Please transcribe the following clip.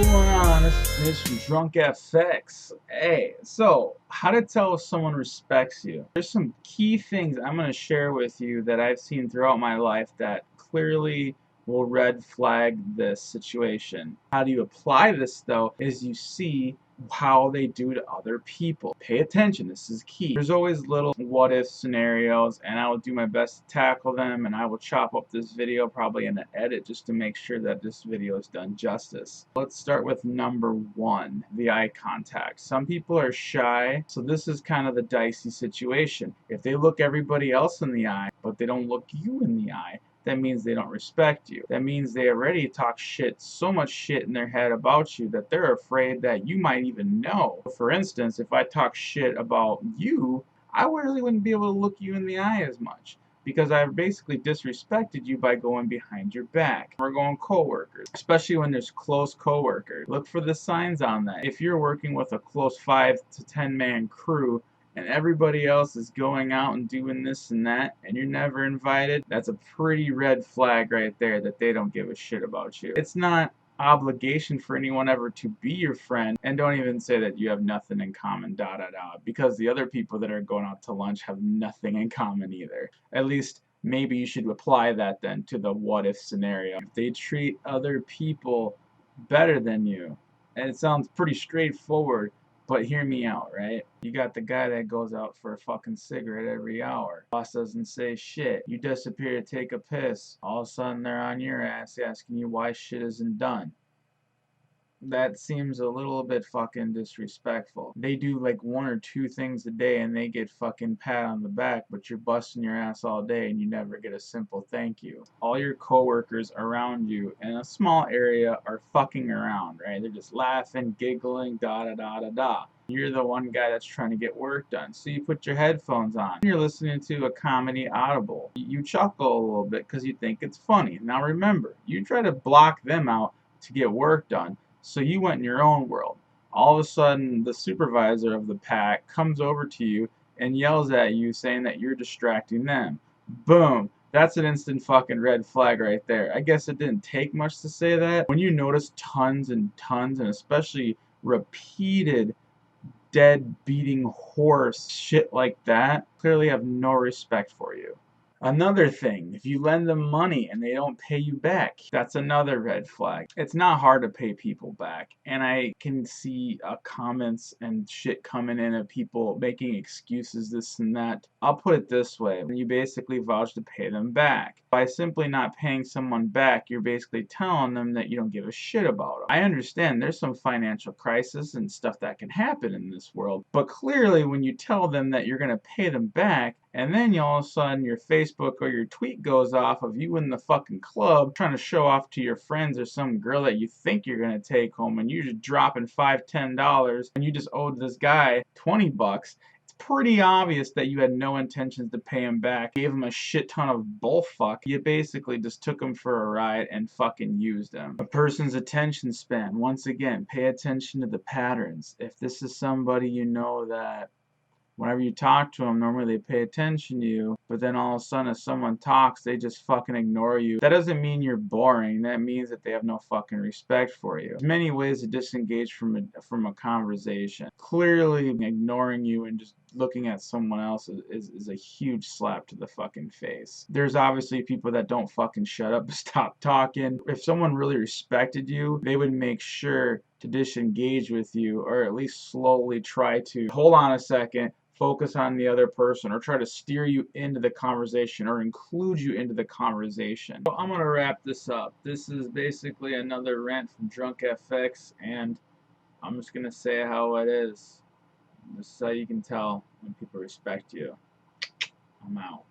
going on? This is from Drunk FX. Hey, so how to tell if someone respects you. There's some key things I'm going to share with you that I've seen throughout my life that clearly will red flag this situation. How do you apply this though is you see how they do to other people. Pay attention, this is key. There's always little what if scenarios and I will do my best to tackle them, and I will chop up this video probably in an edit just to make sure that this video is done justice. Let's start with number one, the eye contact. Some people are shy, so this is kind of the dicey situation. If they look everybody else in the eye but they don't look you in the eye, that means they don't respect you. That means they already talk shit, so much shit in their head about you that they're afraid that you might even know. For instance, if I talk shit about you, I really wouldn't be able to look you in the eye as much because I've basically disrespected you by going behind your back. We're going coworkers, especially when there's close coworkers. Look for the signs on that. If you're working with a close 5 to 10 man crew, and everybody else is going out and doing this and that, and you're never invited, that's a pretty red flag right there that they don't give a shit about you. It's not obligation for anyone ever to be your friend, and don't even say that you have nothing in common, because the other people that are going out to lunch have nothing in common either. At least maybe you should apply that then to the what if scenario. If they treat other people better than you, and it sounds pretty straightforward, but hear me out, right? You got the guy that goes out for a fucking cigarette every hour. Boss doesn't say shit. You disappear to take a piss. All of a sudden they're on your ass asking you why shit isn't done. That seems a little bit fucking disrespectful. They do like 1 or 2 things a day and they get fucking pat on the back, but you're busting your ass all day and you never get a simple thank you. All your coworkers around you in a small area are fucking around, right? They're just laughing, giggling, da. You're the one guy that's trying to get work done. So you put your headphones on. You're listening to a comedy audible. You chuckle a little bit because you think it's funny. Now remember, you try to block them out to get work done. So you went in your own world. All of a sudden, the supervisor of the pack comes over to you and yells at you saying that you're distracting them. Boom. That's an instant fucking red flag right there. I guess it didn't take much to say that. When you notice tons and tons, and especially repeated dead beating horse shit like that, clearly have no respect for you. Another thing, if you lend them money and they don't pay you back, that's another red flag. It's not hard to pay people back, and I can see comments and shit coming in of people making excuses, this and that. I'll put it this way, you basically vouch to pay them back. By simply not paying someone back, you're basically telling them that you don't give a shit about them. I understand there's some financial crisis and stuff that can happen in this world, but clearly when you tell them that you're going to pay them back, and then all of a sudden your Facebook or your tweet goes off of you in the fucking club trying to show off to your friends or some girl that you think you're gonna take home, and you're just dropping $5, $10 and you just owed this guy 20 bucks. It's pretty obvious that you had no intentions to pay him back. Gave him a shit ton of bullfuck. You basically just took him for a ride and fucking used him. A person's attention span. Once again, pay attention to the patterns. If this is somebody you know that whenever you talk to them, normally they pay attention to you, but then all of a sudden if someone talks, they just fucking ignore you. That doesn't mean you're boring. That means that they have no fucking respect for you. There's many ways to disengage from a conversation. Clearly ignoring you and just looking at someone else is a huge slap to the fucking face. There's obviously people that don't fucking shut up and stop talking. If someone really respected you, they would make sure to disengage with you, or at least slowly try to hold on a second, focus on the other person, or try to steer you into the conversation or include you into the conversation. So I'm going to wrap this up. This is basically another rant from Drunk FX, and I'm just going to say how it is. This is how you can tell when people respect you. I'm out.